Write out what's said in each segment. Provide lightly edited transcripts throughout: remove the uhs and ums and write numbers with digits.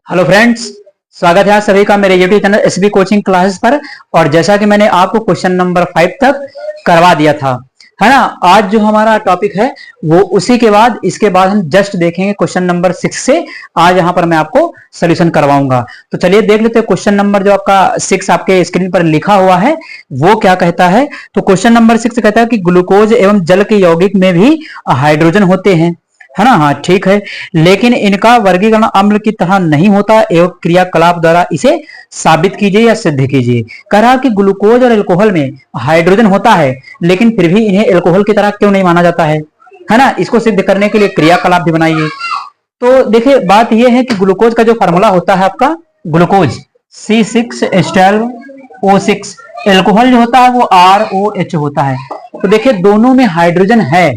Hello friends, स्वागत है आप सभी का मेरे YouTube channel SB coaching classes पर। और जैसा कि मैंने आपको क्वेश्चन नंबर 5 तक करवा दिया था, है ना। आज जो हमारा टॉपिक है वो उसी के बाद इसके बाद हम जस्ट देखेंगे क्वेश्चन नंबर 6 से। आज यहाँ पर मैं आपको सोल्यूशन करवाऊंगा। तो चलिए देख लेते हैं क्वेश्चन नंबर जो आपका 6 आपके स्क्रीन पर लिखा हुआ है वो क्या कहता है। तो क्वेश्चन नंबर 6 कहता है कि ग्लूकोज एवं जल के यौगिक में भी हाइड्रोजन होते हैं, है ना। हाँ ठीक है, लेकिन इनका वर्गीकरण अम्ल की तरह नहीं होता एवं क्रियाकलाप द्वारा इसे साबित कीजिए या सिद्ध कीजिए। कह रहा कि ग्लूकोज और अल्कोहल में हाइड्रोजन होता है, लेकिन फिर भी इन्हें अल्कोहल की तरह क्यों नहीं माना जाता है ना। इसको सिद्ध करने के लिए क्रियाकलाप भी बनाइए। तो देखिए बात यह है कि ग्लूकोज का जो फार्मूला होता है आपका ग्लूकोज C6H12O6, अल्कोहल जो होता है वो ROH होता है। तो देखिए दोनों में हाइड्रोजन है।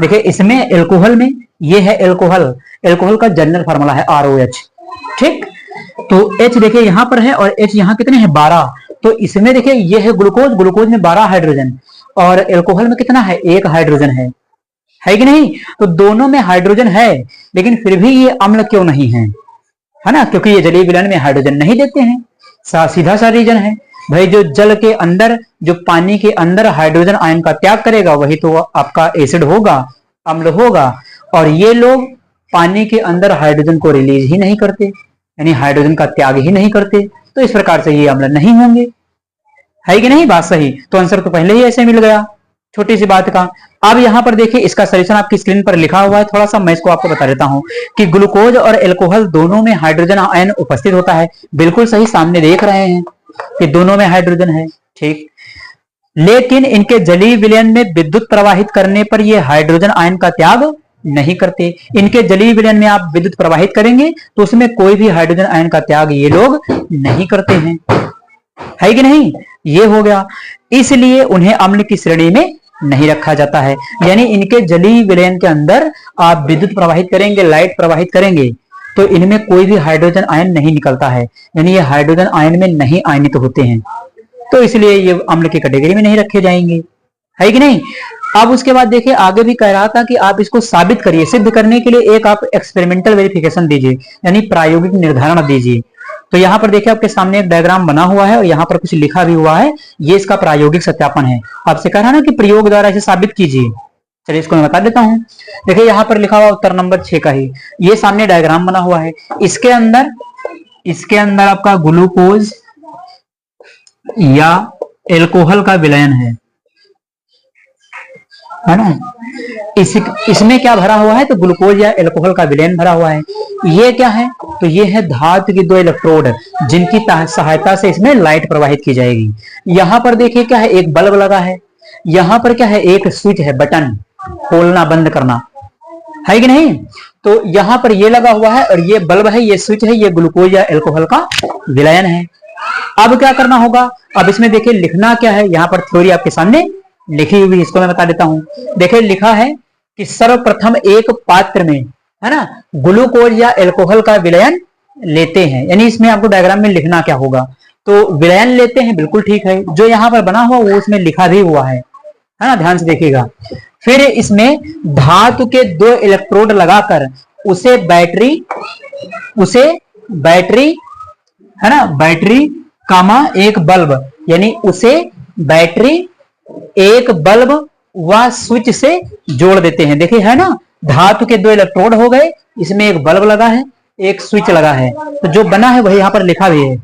देखिए इसमें अल्कोहल में ये है अल्कोहल का जनरल फार्मूला है ROH, ठीक। तो H देखिए यहां पर है और H यहां कितने हैं 12। तो इसमें देखिए ये है ग्लूकोज में 12 हाइड्रोजन और अल्कोहल में कितना है 1 हाइड्रोजन है कि नहीं। तो दोनों में हाइड्रोजन है, लेकिन फिर भी ये अम्ल क्यों नहीं है ना। क्योंकि ये जलीय विलयन में हाइड्रोजन नहीं देते हैं। सीधा सा रीजन है भाई, जो जल के अंदर जो पानी के अंदर हाइड्रोजन आयन का त्याग करेगा वही तो आपका एसिड होगा, अम्ल होगा। और ये लोग पानी के अंदर हाइड्रोजन को रिलीज ही नहीं करते, यानी हाइड्रोजन का त्याग ही नहीं करते, तो इस प्रकार से ये अम्ल नहीं होंगे, है कि नहीं। बात सही। तो आंसर तो पहले ही ऐसे मिल गया, छोटी सी बात का। अब यहां पर देखिए इसका सॉल्यूशन आपकी स्क्रीन पर लिखा हुआ है। थोड़ा सा मैं इसको आपको बता देता हूं कि ग्लूकोज और अल्कोहल दोनों में हाइड्रोजन आयन उपस्थित होता है। बिल्कुल सही, सामने देख रहे हैं कि दोनों में हाइड्रोजन है, ठीक। लेकिन इनके जलीय विलयन में विद्युत प्रवाहित करने पर ये हाइड्रोजन आयन का त्याग नहीं करते। इनके जलीय विलयन में आप विद्युत प्रवाहित करेंगे तो उसमें कोई भी हाइड्रोजन आयन का त्याग ये लोग नहीं करते हैं, है कि नहीं। ये हो गया, इसलिए उन्हें अम्ल की श्रेणी में नहीं रखा जाता है। यानी इनके जलीय विलयन के अंदर आप विद्युत प्रवाहित करेंगे, लाइट प्रवाहित करेंगे तो इनमें कोई भी हाइड्रोजन आयन नहीं निकलता है, यानी ये हाइड्रोजन आयन में नहीं आयनित होते हैं, तो इसलिए ये अम्ल की कैटेगरी में नहीं रखे जाएंगे, है कि नहीं। अब उसके बाद देखिए आगे भी कह रहा था कि आप इसको साबित करिए। सिद्ध करने के लिए एक आप एक्सपेरिमेंटल वेरिफिकेशन दीजिए, यानी प्रायोगिक निर्धारण दीजिए। तो यहाँ पर देखिए आपके सामने एक डायग्राम बना हुआ है और यहाँ पर कुछ लिखा भी हुआ है, ये इसका प्रायोगिक सत्यापन है। आपसे कह रहा ना कि प्रयोग द्वारा इसे साबित कीजिए। चलिए इसको मैं बता देता हूँ। देखिए यहाँ पर लिखा हुआ उत्तर नंबर 6 का ही ये सामने डायग्राम बना हुआ है। इसके अंदर आपका ग्लूकोज या अल्कोहल का विलयन है ना। इसमें क्या भरा हुआ है तो ग्लूकोज या अल्कोहल का विलयन भरा हुआ है। ये क्या है तो ये है धातु की 2 इलेक्ट्रोड जिनकी सहायता से इसमें लाइट प्रवाहित की जाएगी। यहां पर देखिए क्या है एक बल्ब लगा है, यहां पर क्या है एक स्विच है, बटन खोलना बंद करना, है कि नहीं। तो यहां पर ये लगा हुआ है और ये बल्ब है, ये स्विच है, ये ग्लूकोज या अल्कोहल का विलयन है। अब क्या करना होगा, अब इसमें देखिए लिखना क्या है, यहां पर थ्योरी आपके सामने लिखी हुई, इसको मैं बता देता हूं। देखिए लिखा है कि सर्वप्रथम एक पात्र में, है ना, ग्लूकोज या अल्कोहल का विलयन लेते हैं। यानी इसमें आपको डायग्राम में लिखना क्या होगा तो विलयन लेते हैं, बिल्कुल ठीक है। जो यहाँ पर बना हुआ वो उसमें लिखा भी हुआ है ना, ध्यान से देखिएगा। फिर इसमें धातु के 2 इलेक्ट्रोड लगाकर उसे बैटरी है ना, बैटरी कामा एक बल्ब, यानी उसे बैटरी एक बल्ब व स्विच से जोड़ देते हैं। देखिए है ना, धातु के 2 इलेक्ट्रोड हो गए, इसमें एक बल्ब लगा है, एक स्विच लगा है, तो जो बना है वही यहाँ पर लिखा भी है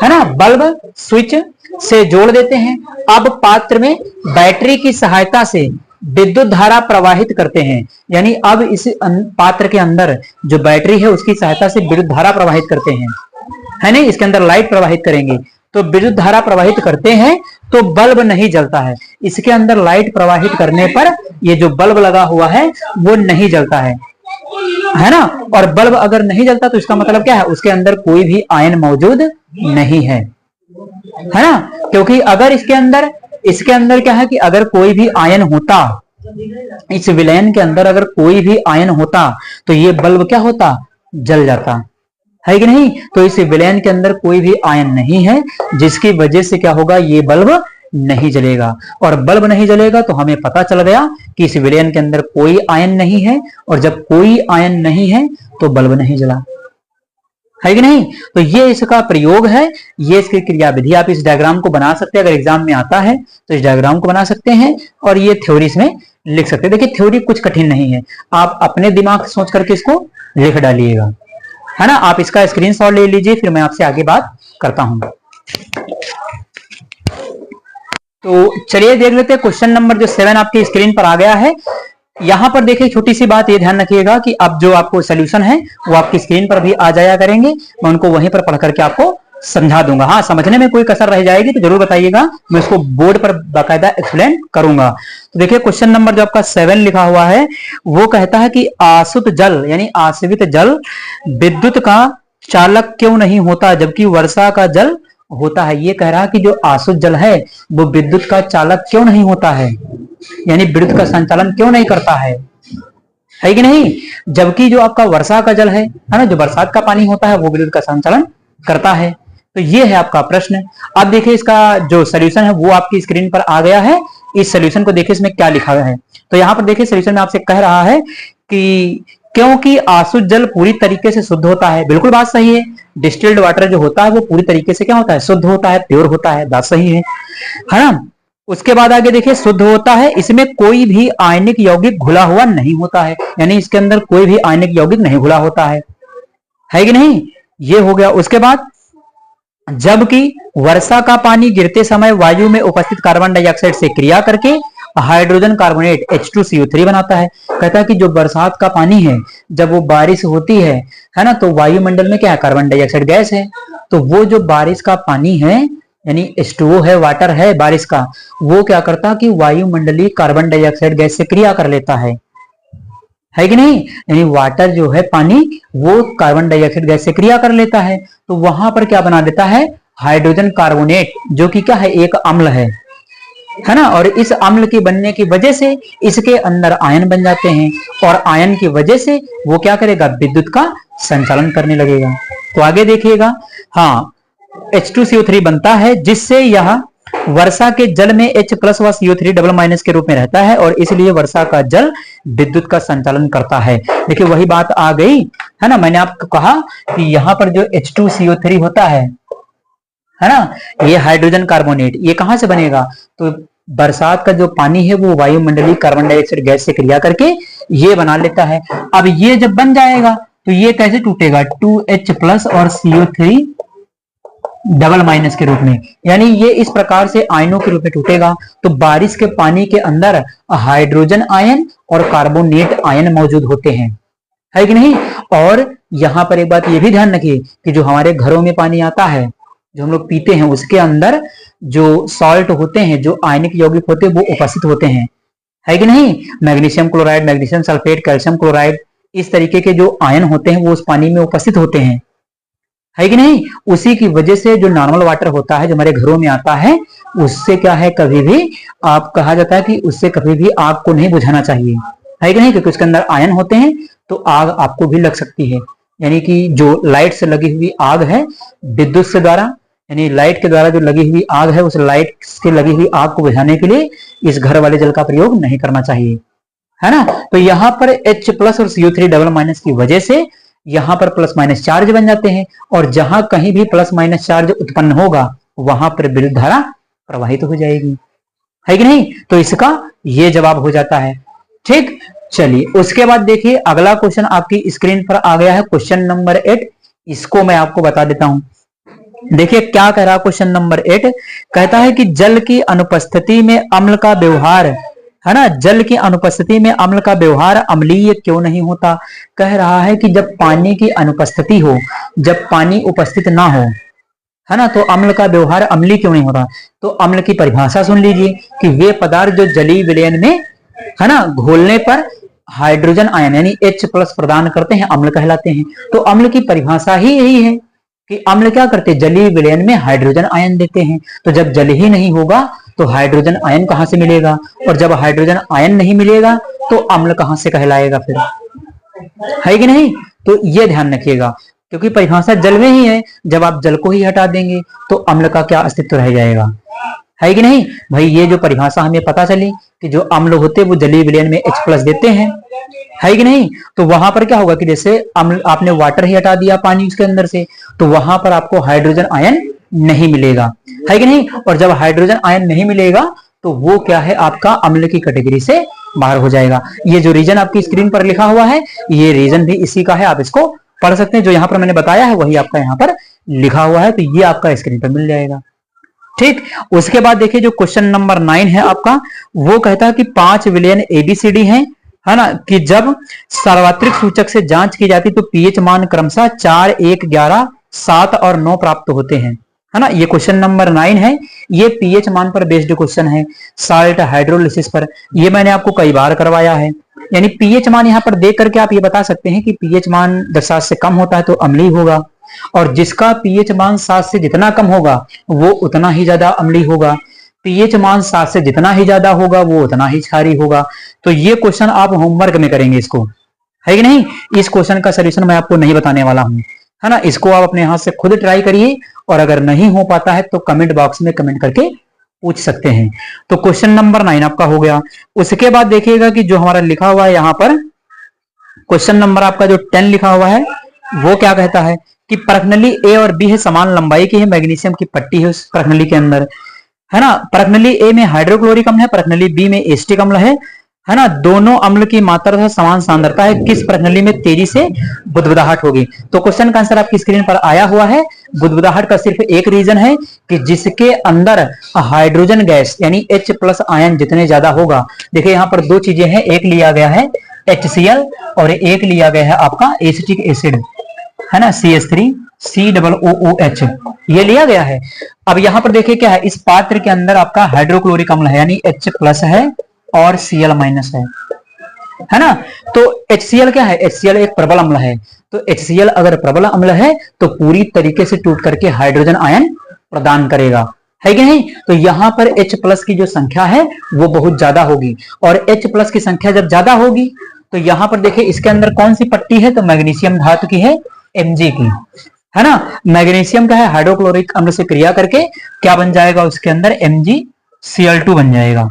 ना, बल्ब स्विच से जोड़ देते हैं। अब पात्र में बैटरी की सहायता से विद्युत धारा प्रवाहित करते हैं, यानी अब इस पात्र के अंदर जो बैटरी है उसकी सहायता से विद्युत धारा प्रवाहित करते हैं, है नहीं। इसके अंदर लाइट प्रवाहित करेंगे तो विद्युत धारा प्रवाहित करते हैं तो बल्ब नहीं जलता है। इसके अंदर लाइट प्रवाहित करने पर ये जो बल्ब लगा हुआ है वो नहीं जलता है ना। और बल्ब अगर नहीं जलता तो इसका मतलब क्या है, उसके अंदर कोई भी आयन मौजूद नहीं है ना। क्योंकि अगर इसके अंदर क्या है कि अगर कोई भी आयन होता, इस विलयन के अंदर अगर कोई भी आयन होता तो ये बल्ब क्या होता, जल जाता, है कि नहीं। तो इस विलयन के अंदर कोई भी आयन नहीं है, जिसकी वजह से क्या होगा, ये बल्ब नहीं जलेगा। और बल्ब नहीं जलेगा तो हमें पता चल गया कि इस विलयन के अंदर कोई आयन नहीं है, और जब कोई आयन नहीं है तो बल्ब नहीं जला, है कि नहीं। तो ये इसका प्रयोग है, ये इसकी क्रियाविधि। आप इस डायग्राम को बना सकते हैं, अगर एग्जाम में आता है तो इस डायग्राम को बना सकते हैं और ये थ्योरी इसमें लिख सकते हैं। देखिए थ्योरी कुछ कठिन नहीं है, आप अपने दिमाग से सोच करके इसको लिख डालिएगा, है ना। आप इसका स्क्रीनशॉट ले लीजिए, फिर मैं आपसे आगे बात करता हूं। तो चलिए देख लेते हैं क्वेश्चन नंबर जो 7 आपकी स्क्रीन पर आ गया है। यहां पर देखिए छोटी सी बात ये ध्यान रखिएगा कि अब जो आपको सोल्यूशन है वो आपकी स्क्रीन पर भी आ जाया करेंगे, मैं उनको वहीं पर पढ़ करके आपको समझा दूंगा। हाँ, समझने में कोई कसर रह जाएगी तो जरूर बताइएगा, मैं उसको बोर्ड पर बाकायदा एक्सप्लेन करूंगा। तो देखिए क्वेश्चन नंबर जो आपका 7 लिखा हुआ है वो कहता है कि आसुत जल यानी आश्रित जल विद्युत का चालक क्यों नहीं होता जबकि वर्षा का जल होता है। ये कह रहा है कि जो आसुत जल है वो विद्युत का चालक क्यों नहीं होता है, यानी विद्युत का संचालन क्यों नहीं करता है कि नहीं, जबकि जो आपका वर्षा का जल है ना, जो बरसात का पानी होता है वो विद्युत का संचालन करता है। तो ये है आपका प्रश्न। अब देखिए इसका जो सोल्यूशन है वो आपकी स्क्रीन पर आ गया है। इस सोल्यूशन को देखिए इसमें क्या लिखा है। तो यहाँ पर देखिए सोल्यूशन में आपसे कह रहा है कि क्योंकि आसुत जल पूरी तरीके से शुद्ध होता है। बिल्कुल बात सही है, डिस्टिल्ड वाटर जो होता है वो पूरी तरीके से क्या होता है, शुद्ध होता है, प्योर होता है, बात सही है ना। उसके बाद आगे देखिए शुद्ध होता है, इसमें कोई भी आयनिक यौगिक घुला हुआ नहीं होता है, यानी इसके अंदर कोई भी आयनिक यौगिक नहीं घुला होता है कि नहीं। ये हो गया। उसके बाद जबकि वर्षा का पानी गिरते समय वायु में उपस्थित कार्बन डाइऑक्साइड से क्रिया करके हाइड्रोजन कार्बोनेट H2CO3 बनाता है। कहता है कि जो बरसात का पानी है जब वो बारिश होती है ना, तो वायुमंडल में क्या है, कार्बन डाइऑक्साइड गैस है। तो वो जो बारिश का पानी है यानी H2O है, वाटर है बारिश का, वो क्या करता है कि वायुमंडलीय कार्बन डाइऑक्साइड गैस से क्रिया कर लेता है कि नहीं। यानी वाटर जो है पानी वो कार्बन डाइऑक्साइड गैस से क्रिया कर लेता है, तो वहां पर क्या बना देता है, हाइड्रोजन कार्बोनेट, जो कि क्या है, एक अम्ल है ना। और इस अम्ल के बनने की वजह से इसके अंदर आयन बन जाते हैं और आयन की वजह से वो क्या करेगा, विद्युत का संचालन करने लगेगा। तो आगे देखिएगा, हाँ H2CO3 बनता है जिससे यह वर्षा के जल में H+ व CO3 डबल माइनस के रूप में रहता है और इसलिए वर्षा का जल विद्युत का संचालन करता है। देखिए वही बात आ गई है ना, मैंने आपको कहा कि यहाँ पर जो H2CO3 होता है ना, ये हाइड्रोजन कार्बोनेट, ये कहां से बनेगा, तो बरसात का जो पानी है वो वायुमंडलीय कार्बन डाइऑक्साइड गैस से क्रिया करके ये बना लेता है। अब ये जब बन जाएगा तो ये कैसे टूटेगा, 2H+ और CO3 डबल माइनस के रूप में, यानी ये इस प्रकार से आयनों के रूप में टूटेगा। तो बारिश के पानी के अंदर हाइड्रोजन आयन और कार्बोनेट आयन मौजूद होते हैं, है कि नहीं। और यहां पर एक बात ये भी ध्यान रखिए कि जो हमारे घरों में पानी आता है जो हम लोग पीते हैं उसके अंदर जो सॉल्ट होते हैं, जो आयनिक यौगिक होते हैं वो उपस्थित होते हैं, है कि नहीं। Magnesium chloride, magnesium sulphate, calcium chloride, इस तरीके के जो आयन होते हैं वो उस पानी में उपस्थित होते हैं, है कि नहीं। उसी की वजह से जो नॉर्मल वाटर होता है जो हमारे घरों में आता है उससे क्या है, कभी भी आप कहा जाता है कि उससे कभी भी आग को नहीं बुझाना चाहिए, है कि नहीं, क्योंकि उसके अंदर आयन होते हैं तो आग आपको भी लग सकती है। यानी कि जो लाइट से लगी हुई आग है विद्युत से द्वारा, यानी लाइट के द्वारा जो लगी हुई आग है उस लाइट से लगी हुई आग को बुझाने के लिए इस घर वाले जल का प्रयोग नहीं करना चाहिए, है ना। तो यहाँ पर H+ और CO3 डबल माइनस की वजह से यहां पर प्लस माइनस चार्ज बन जाते हैं और जहां कहीं भी प्लस माइनस चार्ज उत्पन्न होगा वहां पर विद्युत धारा प्रवाहित हो जाएगी, है कि नहीं। तो इसका ये जवाब हो जाता है, ठीक। चलिए उसके बाद देखिए अगला क्वेश्चन आपकी स्क्रीन पर आ गया है, क्वेश्चन नंबर 8। इसको मैं आपको बता देता हूं। देखिए क्या कह रहा, क्वेश्चन नंबर 8 कहता है कि जल की अनुपस्थिति में अम्ल का व्यवहार, है ना, जल की अनुपस्थिति में अम्ल का व्यवहार अम्लीय क्यों नहीं होता। कह रहा है कि जब पानी की अनुपस्थिति हो, जब पानी उपस्थित ना हो, है ना, तो अम्ल का व्यवहार अम्लीय क्यों नहीं होता। तो अम्ल की परिभाषा सुन लीजिए कि वे पदार्थ जो जलीय विलयन में, है ना, घोलने पर हाइड्रोजन आयन यानी H+ प्रदान करते हैं, अम्ल कहलाते हैं। तो अम्ल की परिभाषा ही यही है कि अम्ल क्या करते हैं, जलीय विलयन में हाइड्रोजन आयन देते हैं। तो जब जल ही नहीं होगा तो हाइड्रोजन आयन कहां से मिलेगा, और जब हाइड्रोजन आयन नहीं मिलेगा तो अम्ल कहां से कहलाएगा फिर, है कि नहीं। तो ये ध्यान रखिएगा क्योंकि परिभाषा जल में ही है, जब आप जल को ही हटा देंगे तो अम्ल का क्या अस्तित्व रह जाएगा, है कि नहीं। भाई ये जो परिभाषा हमें पता चली कि जो अम्ल होते हैं वो जलीय विलयन में H+ देते हैं, है कि नहीं। तो वहां पर क्या होगा कि जैसे अम्ल आपने वाटर ही हटा दिया पानी उसके अंदर से, तो वहां पर आपको हाइड्रोजन आयन नहीं मिलेगा, है कि नहीं। और जब हाइड्रोजन आयन नहीं मिलेगा तो वो क्या है, आपका अम्ल की कैटेगरी से बाहर हो जाएगा। ये जो रीजन आपकी स्क्रीन पर लिखा हुआ है, ये रीजन भी इसी का है, आप इसको पढ़ सकते हैं। जो यहाँ पर मैंने बताया है वही आपका यहाँ पर लिखा हुआ है, तो ये आपका स्क्रीन पर मिल जाएगा। ठीक, उसके बाद देखिए जो क्वेश्चन नंबर 9 है आपका, वो कहता है कि 5 विलयन ABCD है ना, कि जब सार्वत्रिक सूचक से जांच की जाती तो पीएच मान क्रमशः 4, 1, 11, 7 और 9 प्राप्त होते हैं, है ना। ये क्वेश्चन नंबर 9 है, ये पीएच मान पर बेस्ड क्वेश्चन है, साल्ट हाइड्रोलिसिस पर। ये मैंने आपको कई बार करवाया है। यानी पीएच मान यहाँ पर देख करके आप ये बता सकते हैं कि पीएच मान 10 से कम होता है तो अम्लीय होगा, और जिसका पीएच मान 7 से जितना कम होगा वो उतना ही ज्यादा अम्लीय होगा, पीएच मान 7 से जितना ही ज्यादा होगा वो उतना ही क्षारीय होगा। तो ये क्वेश्चन आप होमवर्क में करेंगे इसको, है कि नहीं। इस क्वेश्चन का सॉल्यूशन मैं आपको नहीं बताने वाला हूं, है ना। इसको आप अपने हाथ से खुद ट्राई करिए, और अगर नहीं हो पाता है तो कमेंट बॉक्स में कमेंट करके पूछ सकते हैं। तो क्वेश्चन नंबर 9 आपका हो गया। उसके बाद देखिएगा कि जो हमारा लिखा हुआ है यहाँ पर क्वेश्चन नंबर आपका जो 10 लिखा हुआ है, वो क्या कहता है कि परखनली ए और बी है समान लंबाई की है, मैग्नीशियम की पट्टी है उस परखनली के अंदर, है ना। परखनली ए में हाइड्रोक्लोरिक अम्ल है, परखनली बी में एसिटिक अम्ल है ना। दोनों अम्ल की मात्रा समान सांद्रता है, किस प्रणाली में तेजी से बुदबुदाहट होगी। तो क्वेश्चन का आंसर आपकी स्क्रीन पर आया हुआ है। बुदबुदाहट का सिर्फ एक रीजन है कि जिसके अंदर हाइड्रोजन गैस यानी H+ आयन जितने ज्यादा होगा। देखिए यहाँ पर दो चीजें हैं, एक लिया गया है HCl और एक लिया गया है आपका एसिटिक एसिड, है ना, CH3COOH, ये लिया गया है। अब यहाँ पर देखिए क्या है, इस पात्र के अंदर आपका हाइड्रोक्लोरिक अम्ल है यानी H+ है और Cl- है ना। तो HCl क्या है, HCl एक प्रबल अम्ल है। तो HCl अगर प्रबल अम्ल है तो पूरी तरीके से टूट करके हाइड्रोजन आयन प्रदान करेगा, है कि नहीं। तो यहाँ पर H+ की जो संख्या है वो बहुत ज्यादा होगी, और H+ की संख्या जब ज्यादा होगी तो यहाँ पर देखिए इसके अंदर कौन सी पट्टी है, तो मैग्नीशियम धातु की है, Mg की, है ना। मैग्नीशियम का है हाइड्रोक्लोरिक अम्ल से क्रिया करके क्या बन जाएगा, उसके अंदर MgCl2 बन जाएगा,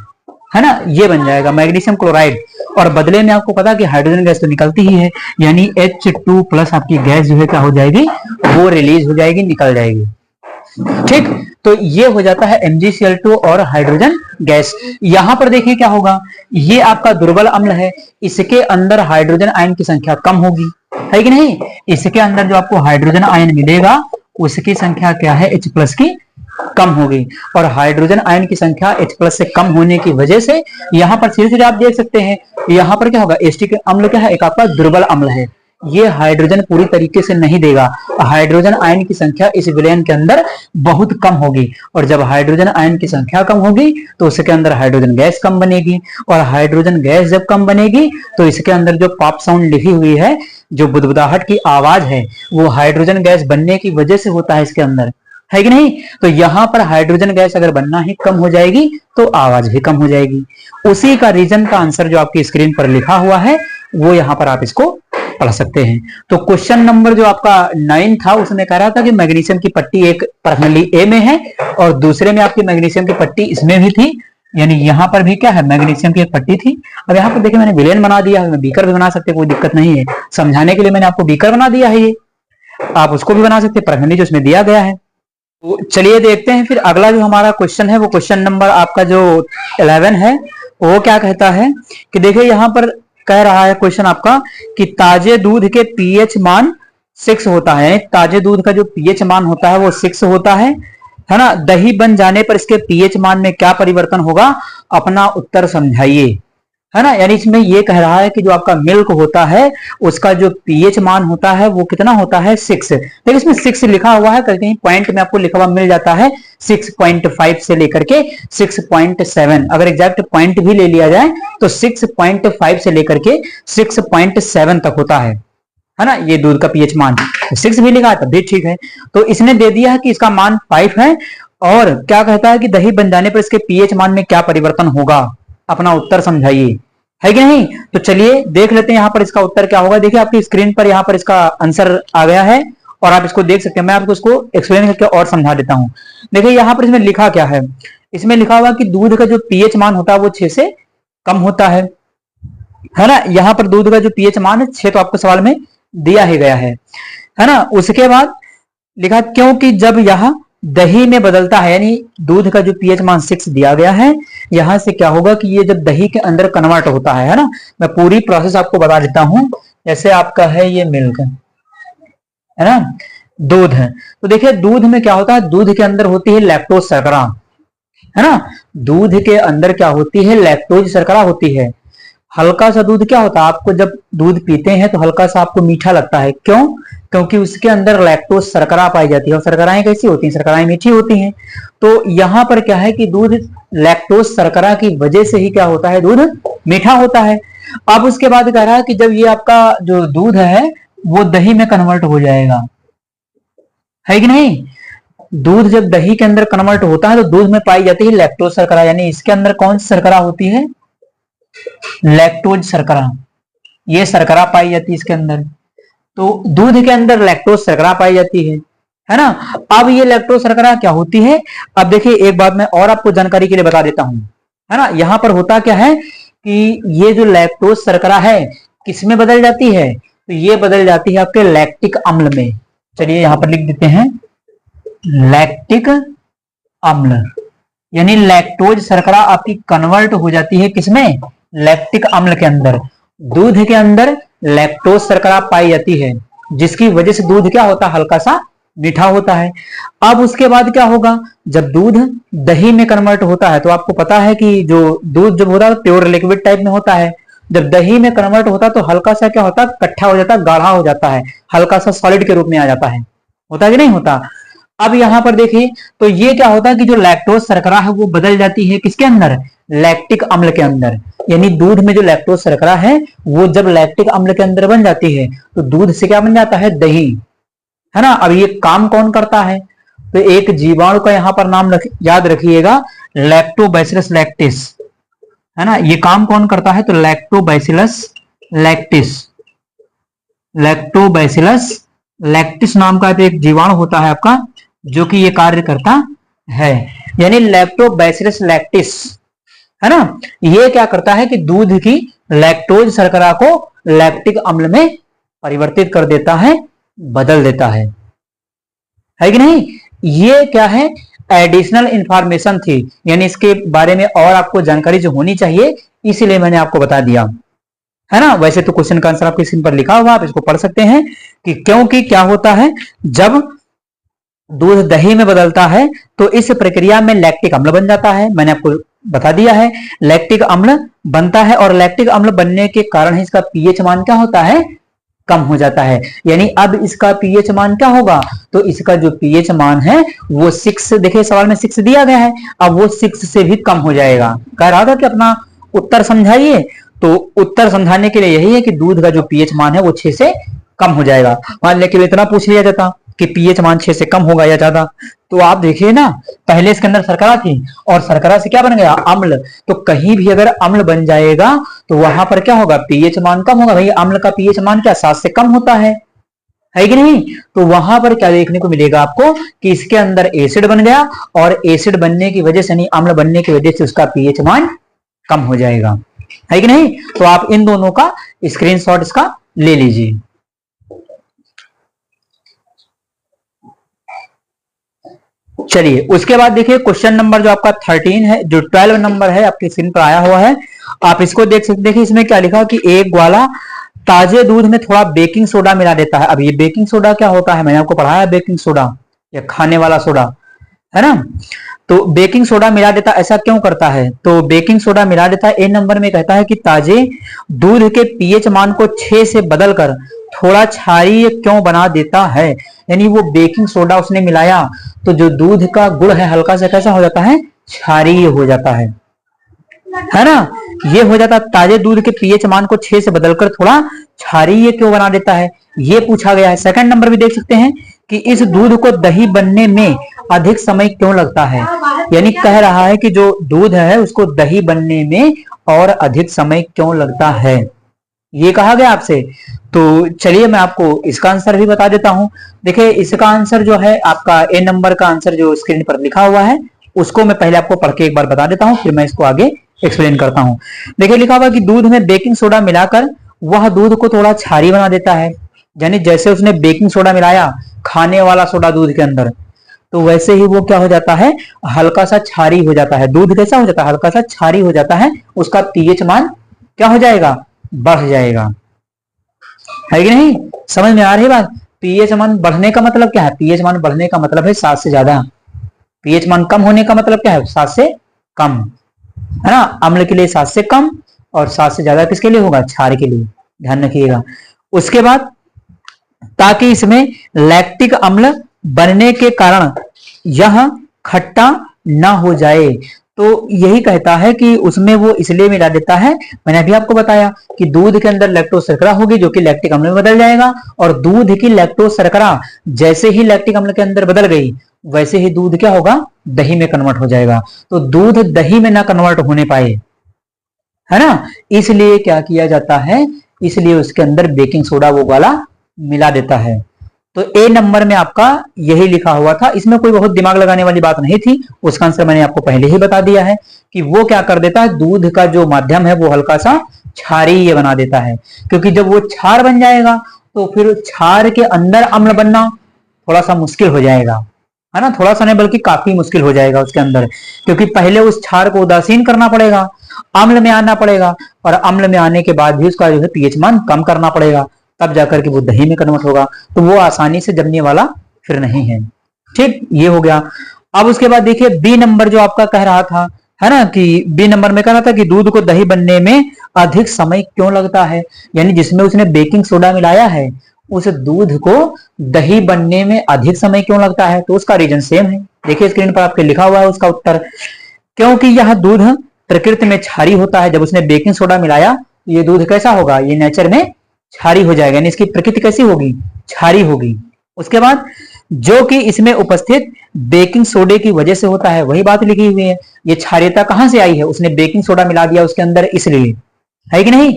है ना, ये बन जाएगा मैग्नीशियम क्लोराइड। और बदले में आपको पता कि हाइड्रोजन गैस तो निकलती ही है, यानी H2+ आपकी गैस जो है क्या हो जाएगी, वो रिलीज हो जाएगी, निकल जाएगी। ठीक, तो ये हो जाता है MgCl2 और हाइड्रोजन गैस। यहां पर देखिए क्या होगा, ये आपका दुर्बल अम्ल है, इसके अंदर हाइड्रोजन आयन की संख्या कम होगी, है कि नहीं। इसके अंदर जो आपको हाइड्रोजन आयन मिलेगा उसकी संख्या क्या है, H+ की कम होगी, और हाइड्रोजन आयन की संख्या H+ से कम होने की वजह से यहाँ पर सीधे सीधे आप देख सकते हैं, यहाँ पर क्या होगा, एसिटिक अम्ल क्या है, एक आपका दुर्बल अम्ल है, ये हाइड्रोजन पूरी तरीके से नहीं देगा। हाइड्रोजन आयन की संख्या इस विलयन के अंदर बहुत कम होगी, और जब हाइड्रोजन आयन की संख्या कम होगी तो उसके अंदर हाइड्रोजन गैस कम बनेगी, और हाइड्रोजन गैस जब कम बनेगी तो इसके अंदर जो पॉप साउंड लिखी हुई है, जो बुदबुदाहट की आवाज है, वो हाइड्रोजन गैस बनने की वजह से होता है इसके अंदर, है कि नहीं। तो यहां पर हाइड्रोजन गैस अगर बनना ही कम हो जाएगी तो आवाज भी कम हो जाएगी। उसी का रीजन का आंसर जो आपकी स्क्रीन पर लिखा हुआ है वो यहां पर आप इसको पढ़ सकते हैं। तो क्वेश्चन नंबर जो आपका 9 था उसमें कह रहा था कि मैग्नीशियम की पट्टी एक परखनली ए में है और दूसरे में आपकी मैग्नीशियम की पट्टी इसमें भी थी, यानी यहां पर भी क्या है, मैग्नीशियम की एक पट्टी थी। अब यहाँ पर देखिए मैंने विलेन बना दिया है, बीकर भी बना सकते, कोई दिक्कत नहीं है, समझाने के लिए मैंने आपको बीकर बना दिया है, ये आप उसको भी बना सकते हैं, परखनली जो इसमें दिया गया है। तो चलिए देखते हैं फिर अगला जो हमारा क्वेश्चन है, वो क्वेश्चन नंबर आपका जो 11 है, वो क्या कहता है कि देखिए यहाँ पर कह रहा है क्वेश्चन आपका कि ताजे दूध के पीएच मान 6 होता है, ताजे दूध का जो पीएच मान होता है वो 6 होता है ना। दही बन जाने पर इसके पीएच मान में क्या परिवर्तन होगा, अपना उत्तर समझाइए, है ना। यानी इसमें ये कह रहा है कि जो आपका मिल्क होता है उसका जो पीएच मान होता है वो कितना होता है, 6। देखिए इसमें 6 लिखा हुआ है, कहीं पॉइंट में आपको लिखा हुआ मिल जाता है 6.5 से लेकर के 6.7, अगर एग्जैक्ट पॉइंट भी ले लिया जाए तो 6.5 से लेकर के 6.7 तक होता है ना, ये दूध का पीएच मान। 6 भी लिखा है तब भी ठीक है। तो इसने दे दिया है कि इसका मान 5 है, और क्या कहता है कि दही बन जाने पर इसके पीएच मान में क्या परिवर्तन होगा, अपना उत्तर समझाइए, है कि नहीं। तो चलिए देख लेते हैं यहाँ पर इसका उत्तर क्या होगा। देखिए आपकी स्क्रीन पर यहाँ पर इसका आंसर आ गया है और आप इसको देख सकते हैं, मैं आपको इसको एक्सप्लेन करके और समझा देता हूं। देखिए यहाँ पर इसमें लिखा क्या है, इसमें लिखा हुआ कि दूध का जो पीएच मान होता है वो 6 से कम होता है ना। यहाँ पर दूध का जो पीएच मान है 6 तो आपको सवाल में दिया ही गया है ना। उसके बाद लिखा क्योंकि जब यह दही में बदलता है, यानी दूध का जो पीएच मान 6 दिया गया है, यहां से क्या होगा कि ये जब दही के अंदर कन्वर्ट होता है ना। मैं पूरी प्रोसेस आपको बता देता हूं। जैसे आपका है ये मिल्क है ना, दूध है, तो देखिए दूध में क्या होता है, दूध के अंदर होती है लैक्टोज शर्करा, है ना। दूध के अंदर क्या होती है, लैक्टोज शर्करा होती है। हल्का सा दूध क्या होता है, आपको जब दूध पीते हैं तो हल्का सा आपको मीठा लगता है, क्यों, क्योंकि उसके अंदर लैक्टोज शर्करा पाई जाती है। और शर्कराएं कैसी होती हैं, शर्कराएं मीठी होती हैं। तो यहां पर क्या है कि दूध लैक्टोज शर्करा की वजह से ही क्या होता है, दूध मीठा होता है। अब उसके बाद कह रहा है कि जब ये आपका जो दूध है वो दही में कन्वर्ट हो जाएगा, है कि नहीं। दूध जब दही के अंदर कन्वर्ट होता है तो दूध में पाई जाती है लैक्टोज शर्करा, यानी इसके अंदर कौन सी शर्करा होती है, लैक्टोज शर्करा। ये शर्करा पाई जाती है इसके अंदर, तो दूध के अंदर लैक्टोज शर्करा पाई जाती है ना। अब ये लैक्टोज शर्करा क्या होती है, अब देखिए एक बात मैं और आपको जानकारी के लिए बता देता हूं, है ना। यहां पर होता क्या है कि ये जो लैक्टोज शर्करा है किसमें बदल जाती है, तो ये बदल जाती है आपके लैक्टिक अम्ल में। चलिए यहां पर लिख देते हैं लैक्टिक अम्ल, यानी लैक्टोज शर्करा आपकी कन्वर्ट हो जाती है किसमें, लैक्टिक अम्ल के अंदर। दूध के अंदर लैक्टोज शर्करा पाई जाती है, जिसकी वजह से दूध क्या होता है, हल्का सा मीठा होता है। अब उसके बाद क्या होगा, जब दूध दही में कन्वर्ट होता है, तो आपको पता है कि जो दूध जब होता है प्योर लिक्विड टाइप में होता है, जब दही में कन्वर्ट होता है तो हल्का सा क्या होता है, कट्ठा हो जाता है, गाढ़ा हो जाता है, हल्का सा सॉलिड के रूप में आ जाता है, होता है कि नहीं होता। अब यहां पर देखिए तो ये क्या होता है कि जो लैक्टोज शर्करा है वो बदल जाती है किसके अंदर, लैक्टिक अम्ल के अंदर। यानी दूध में जो लैक्टोज शर्करा है वो जब लैक्टिक अम्ल के अंदर बन जाती है तो दूध से क्या बन जाता है, दही, है ना। अब ये काम कौन करता है, तो एक जीवाणु का यहां पर नाम याद रखिएगा, लैक्टोबैसिलस लैक्टिस, है ना। ये काम कौन करता है, तो लैक्टोबैसिलस लैक्टिस, लैक्टोबैसिलस लैक्टिस नाम का एक जीवाणु होता है आपका, जो कि ये कार्य करता है। यानी लैक्टोबैसिलस लैक्टिस, है ना, ये क्या करता है कि दूध की लैक्टोज शर्करा को लैक्टिक अम्ल में परिवर्तित कर देता है, बदल देता है कि नहीं। ये क्या है, एडिशनल इंफॉर्मेशन थी, यानी इसके बारे में और आपको जानकारी जो होनी चाहिए, इसीलिए मैंने आपको बता दिया, है ना। वैसे तो क्वेश्चन का आंसर आपके स्क्रीन पर लिखा हुआ, आप इसको पढ़ सकते हैं कि क्योंकि क्या होता है, जब दूध दही में बदलता है तो इस प्रक्रिया में लैक्टिक अम्ल बन जाता है। मैंने आपको बता दिया है, लैक्टिक अम्ल बनता है और लैक्टिक अम्ल बनने के कारण ही इसका पीएच मान क्या होता है, कम हो जाता है। यानी अब इसका पीएच मान क्या होगा, तो इसका जो पीएच मान है वो 6, देखिए सवाल में 6 दिया गया है, अब वो 6 से भी कम हो जाएगा। कह रहा था कि अपना उत्तर समझाइए, तो उत्तर समझाने के लिए यही है कि दूध का जो पीएच मान है वो 6 से कम हो जाएगा। मान लिया कि इतना पूछ लिया जाता कि पीएच मान 6 से कम होगा या ज्यादा, तो आप देखिए ना, पहले इसके अंदर शर्करा थी और शर्करा से क्या बन गया, अम्ल। तो कहीं भी अगर अम्ल बन जाएगा तो वहां पर क्या होगा, पीएच मान कम होगा। भाई अम्ल का पीएच मान क्या 7 से कम होता है कि नहीं। तो वहां पर क्या देखने को मिलेगा आपको कि इसके अंदर एसिड बन गया, और एसिड बनने की वजह से, नहीं अम्ल बनने की वजह से उसका पीएच मान कम हो जाएगा, है कि नहीं। तो आप इन दोनों का स्क्रीनशॉट इसका ले लीजिए। चलिए उसके बाद देखिए क्वेश्चन नंबर जो आपका 13 है, जो 12 नंबर है आपके स्क्रीन पर आया हुआ है, आप इसको देख सकते। देखिए इसमें क्या लिखा कि एक ग्वाला ताजे दूध में थोड़ा बेकिंग सोडा मिला देता है। अब ये बेकिंग सोडा क्या होता है, मैंने आपको पढ़ाया बेकिंग सोडा, या खाने वाला सोडा, है ना। तो बेकिंग सोडा मिला देता, ऐसा क्यों करता है, तो बेकिंग सोडा मिला देता है। ए नंबर में कहता है कि ताजे दूध के पीएच मान को 6 से बदलकर थोड़ा क्षारीय क्यों बना देता है। यानी वो बेकिंग सोडा उसने मिलाया तो जो दूध का गुण है हल्का सा कैसा हो जाता है, क्षारीय हो जाता है ना। ये हो जाता है ताजे दूध के पीएच मान को 6 से बदलकर थोड़ा क्षारीय क्यों बना देता है, ये पूछा गया है। सेकंड नंबर भी देख सकते हैं कि इस दूध को दही बनने में अधिक समय क्यों लगता है। यानी कह रहा है कि जो दूध है उसको दही बनने में और अधिक समय क्यों लगता है, ये कहा गया आपसे। तो चलिए मैं आपको इसका आंसर भी बता देता हूं। देखिए इसका आंसर जो है आपका ए नंबर का आंसर जो स्क्रीन पर लिखा हुआ है, उसको मैं पहले आपको पढ़ के एक बार बता देता हूं, फिर मैं इसको आगे एक्सप्लेन करता हूं। देखिए लिखा हुआ कि दूध में बेकिंग सोडा मिलाकर वह दूध को थोड़ा क्षारी बना देता है। यानी जैसे उसने बेकिंग सोडा मिलाया खाने वाला सोडा दूध के अंदर, तो वैसे ही वो क्या हो जाता है, हल्का सा क्षारी हो जाता है। दूध कैसा हो जाता है, हल्का सा क्षारी हो जाता है, उसका पीएच मान क्या हो जाएगा, बढ़ जाएगा। है कि नहीं, समझ में आ रही बात। पीएच मान बढ़ने का मतलब क्या है, पीएच मान बढ़ने का मतलब है 7 से ज्यादा। पीएच मान कम होने का मतलब क्या है, 7 से कम, है ना। अम्ल के लिए 7 से कम और 7 से ज्यादा किसके लिए होगा, क्षार के लिए, ध्यान रखिएगा। उसके बाद ताकि इसमें लैक्टिक अम्ल बनने के कारण यह खट्टा ना हो जाए, तो यही कहता है कि उसमें वो इसलिए मिला देता है, मैंने अभी आपको बताया कि दूध के अंदर लैक्टोज शर्करा होगी जो कि लैक्टिक अम्ल में बदल जाएगा, और दूध की लैक्टोज शर्करा जैसे ही लैक्टिक अम्ल के अंदर बदल गई वैसे ही दूध क्या होगा, दही में कन्वर्ट हो जाएगा। तो दूध दही में ना कन्वर्ट होने पाए, है ना, इसलिए क्या किया जाता है, इसलिए उसके अंदर बेकिंग सोडा वो वाला मिला देता है। तो ए नंबर में आपका यही लिखा हुआ था, इसमें कोई बहुत दिमाग लगाने वाली बात नहीं थी, उसका आंसर मैंने आपको पहले ही बता दिया है कि वो क्या कर देता है, दूध का जो माध्यम है वो हल्का सा क्षारीय बना देता है, क्योंकि जब वो क्षार बन जाएगा तो फिर क्षार के अंदर अम्ल बनना थोड़ा सा मुश्किल हो जाएगा, है ना, थोड़ा सा नहीं बल्कि काफी मुश्किल हो जाएगा उसके अंदर, क्योंकि पहले उस क्षार को उदासीन करना पड़ेगा, अम्ल में आना पड़ेगा, और अम्ल में आने के बाद भी उसका जो है पीएच मान कम करना पड़ेगा, तब जाकर के वो दही में कन्वर्ट होगा। तो वो आसानी से जमने वाला फिर नहीं है। ठीक, ये हो गया। अब उसके बाद देखिए बी नंबर जो आपका कह रहा था, है ना, कि बी नंबर में कह रहा था कि दूध को दही बनने में अधिक समय क्यों लगता है, यानी जिसमें उसने बेकिंग सोडा मिलाया है उस दूध को दही बनने में अधिक समय क्यों लगता है, तो उसका रीजन सेम है। देखिए स्क्रीन पर आपके लिखा हुआ है उसका उत्तर, क्योंकि यह दूध प्रकृति में क्षारी होता है। जब उसने बेकिंग सोडा मिलाया ये दूध कैसा होगा, ये नेचर में क्षारी हो जाएगा, यानी इसकी प्रकृति कैसी होगी, क्षारी होगी। उसके बाद जो कि इसमें उपस्थित बेकिंग सोडे की वजह से होता है, वही बात लिखी हुई है। ये क्षारीयता कहां से आई है, उसने बेकिंग सोडा मिला दिया उसके अंदर, इसलिए, है कि नहीं।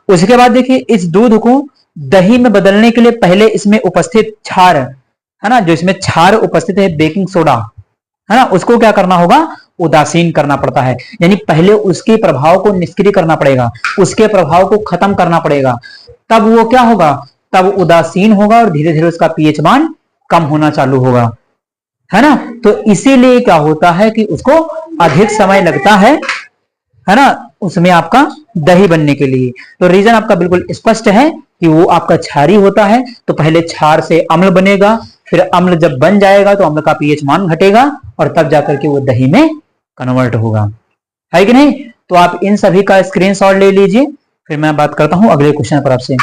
उसके बाद देखिए इस दूध को दही में बदलने के लिए पहले इसमें उपस्थित क्षार, है ना, जो इसमें क्षार उपस्थित है बेकिंग सोडा, है ना, उसको क्या करना होगा, उदासीन करना पड़ता है, यानी पहले उसके प्रभाव को निष्क्रिय करना पड़ेगा, उसके प्रभाव को खत्म करना पड़ेगा, तब वो क्या होगा, तब उदासीन होगा और धीरे धीरे उसका पीएच मान कम होना चालू होगा, है ना। तो इसीलिए क्या होता है कि उसको अधिक समय लगता है ना, उसमें आपका दही बनने के लिए। तो रीजन आपका बिल्कुल स्पष्ट है कि वो आपका क्षारी होता है, तो पहले क्षार से अम्ल बनेगा, फिर अम्ल जब बन जाएगा तो अम्ल का पीएच मान घटेगा और तब जाकर के वो दही में कन्वर्ट होगा, है कि नहीं। तो आप इन सभी का स्क्रीनशॉट ले लीजिए, फिर मैं बात करता हूं अगले क्वेश्चन पर आपसे।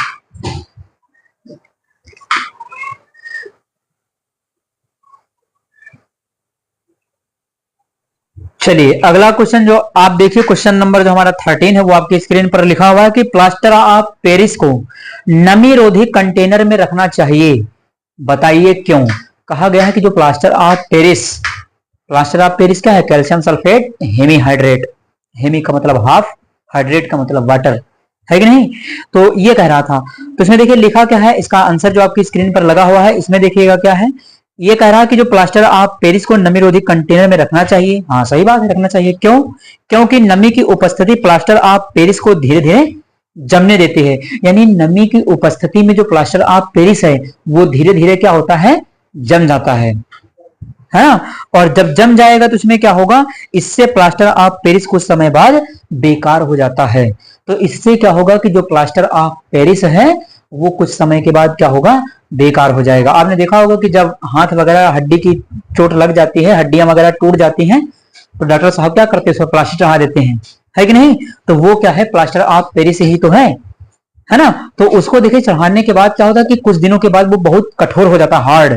चलिए अगला क्वेश्चन जो आप देखिए, क्वेश्चन नंबर जो हमारा 13 है वो आपकी स्क्रीन पर लिखा हुआ है कि प्लास्टर ऑफ पेरिस को नमी रोधी कंटेनर में रखना चाहिए, बताइए क्यों। कहा गया है कि जो प्लास्टर ऑफ पेरिस क्या है, calcium sulphate hemi hydrate, hemi का मतलब हाफ, हाइड्रेट का मतलब वाटर, है कि नहीं। तो ये कह रहा था, तो इसमें देखिए लिखा क्या है, इसका आंसर जो आपकी स्क्रीन पर लगा हुआ है इसमें देखिएगा क्या है। ये कह रहा है कि जो प्लास्टर ऑफ पेरिस को नमी रोधी कंटेनर में रखना चाहिए। हाँ सही बात है, रखना चाहिए। क्यों, क्योंकि नमी की उपस्थिति प्लास्टर ऑफ पेरिस को धीरे धीरे जमने देती है, यानी नमी की उपस्थिति में जो प्लास्टर ऑफ पेरिस है वो धीरे धीरे क्या होता है, जम जाता है ना। और जब जम जाएगा तो उसमें क्या होगा, इससे प्लास्टर ऑफ पेरिस कुछ समय बाद बेकार हो जाता है। तो इससे क्या होगा कि जो प्लास्टर ऑफ पेरिस है वो कुछ समय के बाद क्या होगा, बेकार हो जाएगा। आपने देखा होगा कि जब हाथ वगैरह हड्डी की चोट लग जाती है, हड्डियां वगैरह टूट जाती हैं, तो डॉक्टर साहब क्या करते हैं, उसमें प्लास्टर चढ़ा देते हैं, है कि नहीं। तो वो क्या है, प्लास्टर ऑफ पेरिस ही तो है ना। तो उसको देखिए चढ़ाने के बाद क्या होता है कि कुछ दिनों के बाद वो बहुत कठोर हो जाता है, हार्ड,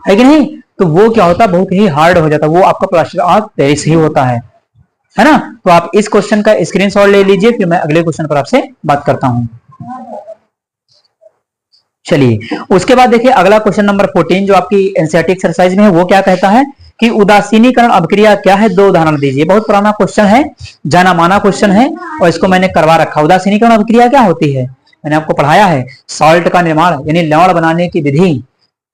है कि नहीं। तो वो क्या होता है, बहुत ही हार्ड हो जाता है, वो आपका प्लास्टर ऑफ पेरिस ही होता है ना। तो आप इस क्वेश्चन का स्क्रीनशॉट ले लीजिए, फिर मैं अगले क्वेश्चन पर आपसे बात करता हूं। चलिए उसके बाद देखिए अगला क्वेश्चन नंबर 14 जो आपकी एनसीईआरटी एक्सरसाइज में है वो क्या कहता है कि उदासीनीकरण अभिक्रिया क्या है, 2 उदाहरण दीजिए। बहुत पुराना क्वेश्चन है, जाना माना क्वेश्चन है और इसको मैंने करवा रखा। उदासीनीकरण अभिक्रिया क्या होती है, मैंने आपको पढ़ाया है, सॉल्ट का निर्माण यानी लवण बनाने की विधि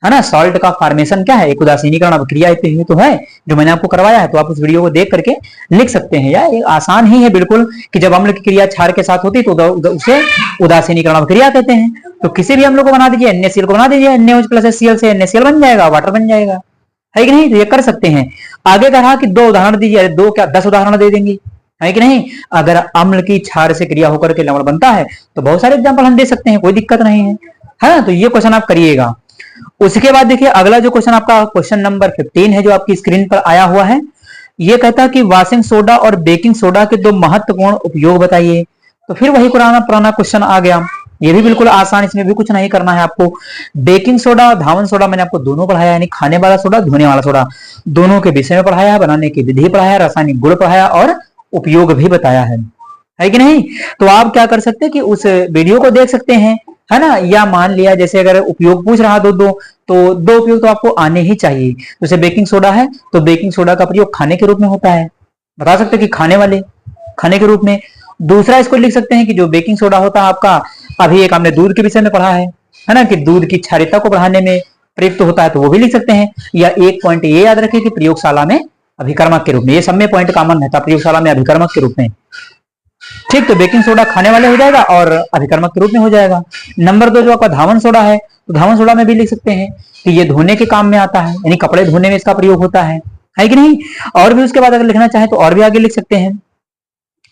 है ना। सॉल्ट का फॉर्मेशन क्या है, एक उदासीनीकरण अभिक्रिया तो है जो मैंने आपको करवाया है, तो आप उस वीडियो को देख करके लिख सकते हैं। या ये आसान ही है बिल्कुल कि जब अम्ल की क्रिया क्षार के साथ होती तो उसे उदासीनीकरण अभिक्रिया कहते हैं। तो किसी भी अम्ल को बना दीजिए, NaCl को बना दीजिए, NaOH प्लस HCl से NaCl बन जाएगा, वाटर बन जाएगा, है कि नहीं। तो ये कर सकते हैं। आगे कहा कि 2 उदाहरण दीजिए, 2 क्या 10 उदाहरण दे देंगे, है कि नहीं। अगर अम्ल की क्षार से क्रिया होकर के लवण बनता है तो बहुत सारे एग्जाम्पल हम दे सकते हैं, कोई दिक्कत नहीं है, है ना। तो ये क्वेश्चन आप करिएगा। उसके बाद देखिए अगला जो क्वेश्चन आपका क्वेश्चन नंबर 15 है जो आपकी स्क्रीन पर आया हुआ है। ये कहता है कि वॉशिंग सोडा और बेकिंग सोडा के 2 महत्वपूर्ण उपयोग बताइए। तो फिर वही पुराना क्वेश्चन आ गया। ये भी बिल्कुल आसान, इसमें भी कुछ नहीं करना है आपको। बेकिंग सोडा और धावन सोडा मैंने आपको दोनों पढ़ाया, यानी खाने वाला सोडा, धोने वाला सोडा, दोनों के विषय में पढ़ाया है, बनाने की विधि पढ़ाया, रासायनिक गुण पढ़ाया और उपयोग भी बताया है कि नहीं। तो आप क्या कर सकते हैं कि उस वीडियो को देख सकते हैं, है ना। या मान लिया जैसे अगर उपयोग पूछ रहा दो तो 2 उपयोग तो आपको आने ही चाहिए। जैसे बेकिंग सोडा है तो बेकिंग सोडा का प्रयोग खाने के रूप में होता है, बता सकते हैं कि खाने के रूप में। दूसरा इसको लिख सकते हैं कि जो बेकिंग सोडा होता है आपका, अभी एक हमने दूध के विषय में पढ़ा है ना, कि दूध की क्षारीयता को बढ़ाने में प्रयुक्त होता है, तो वो भी लिख सकते हैं। या एक पॉइंट ये याद रखिए कि प्रयोगशाला में अभिकर्मक के रूप में, ये सब में पॉइंट कॉमन रहता है, प्रयोगशाला में अभिकर्मक के रूप में। ठीक, तो बेकिंग सोडा खाने वाले हो जाएगा और अभिकर्मक के रूप में हो जाएगा। नंबर 2 जो आपका धावन सोडा है, तो धावन सोडा में भी लिख सकते हैं कि ये धोने के काम में आता है, यानी कपड़े धोने में इसका प्रयोग होता है कि नहीं। और भी उसके बाद अगर लिखना चाहे तो और भी आगे लिख सकते हैं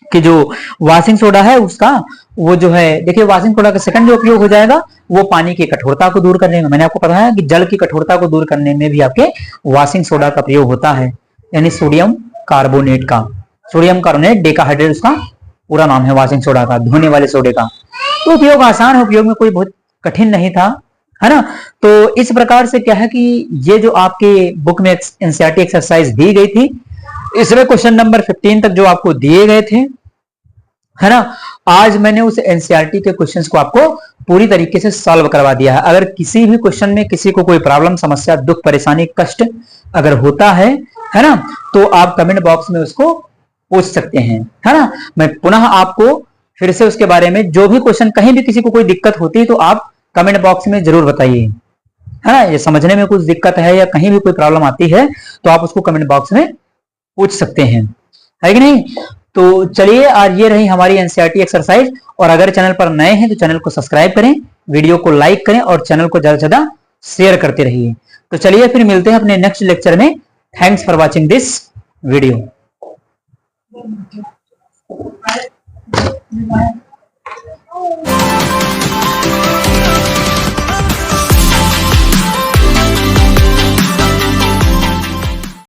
कि जो वॉशिंग सोडा है उसका वो जो है, देखिए वॉशिंग सोडा का सेकंड जो उपयोग हो जाएगा वो पानी की कठोरता को दूर करने में। मैंने आपको बताया कि जल की कठोरता को दूर करने में भी आपके वॉशिंग सोडा का प्रयोग होता है, यानी सोडियम कार्बोनेट का, सोडियम कार्बोनेट डेकाहाइड्रेट उसका पूरा नाम है वॉशिंग सोडा का, धोने वाले सोडे का। तो उपयोग आसान है, उपयोग में कोई बहुत कठिन नहीं था, है ना। तो इस प्रकार से क्या है कि ये जो आपके बुक में एनसीईआरटी एक्सरसाइज दी गई थी, इसमें क्वेश्चन नंबर 15 तक जो आपको दिए गए थे, है ना, आज मैंने उस एनसीईआरटी के क्वेश्चंस को आपको पूरी तरीके से सॉल्व करवा दिया है। अगर किसी भी क्वेश्चन में किसी को कोई प्रॉब्लम, समस्या, दुख, परेशानी, कष्ट अगर होता है ना, तो आप कमेंट बॉक्स में उसको पूछ सकते हैं, है ना। मैं पुनः आपको फिर से उसके बारे में, जो भी क्वेश्चन, कहीं भी किसी को कोई दिक्कत होती है तो आप कमेंट बॉक्स में जरूर बताइए, है ना। ये समझने में कुछ दिक्कत है या कहीं भी कोई प्रॉब्लम आती है तो आप उसको कमेंट बॉक्स में पूछ सकते हैं, है कि नहीं। तो चलिए, आज ये रही हमारी एनसीईआरटी एक्सरसाइज। और अगर चैनल पर नए हैं तो चैनल को सब्सक्राइब करें, वीडियो को लाइक करें और चैनल को ज्यादा से ज्यादा शेयर करते रहिए। तो चलिए फिर मिलते हैं अपने नेक्स्ट लेक्चर में। Thanks for watching this video.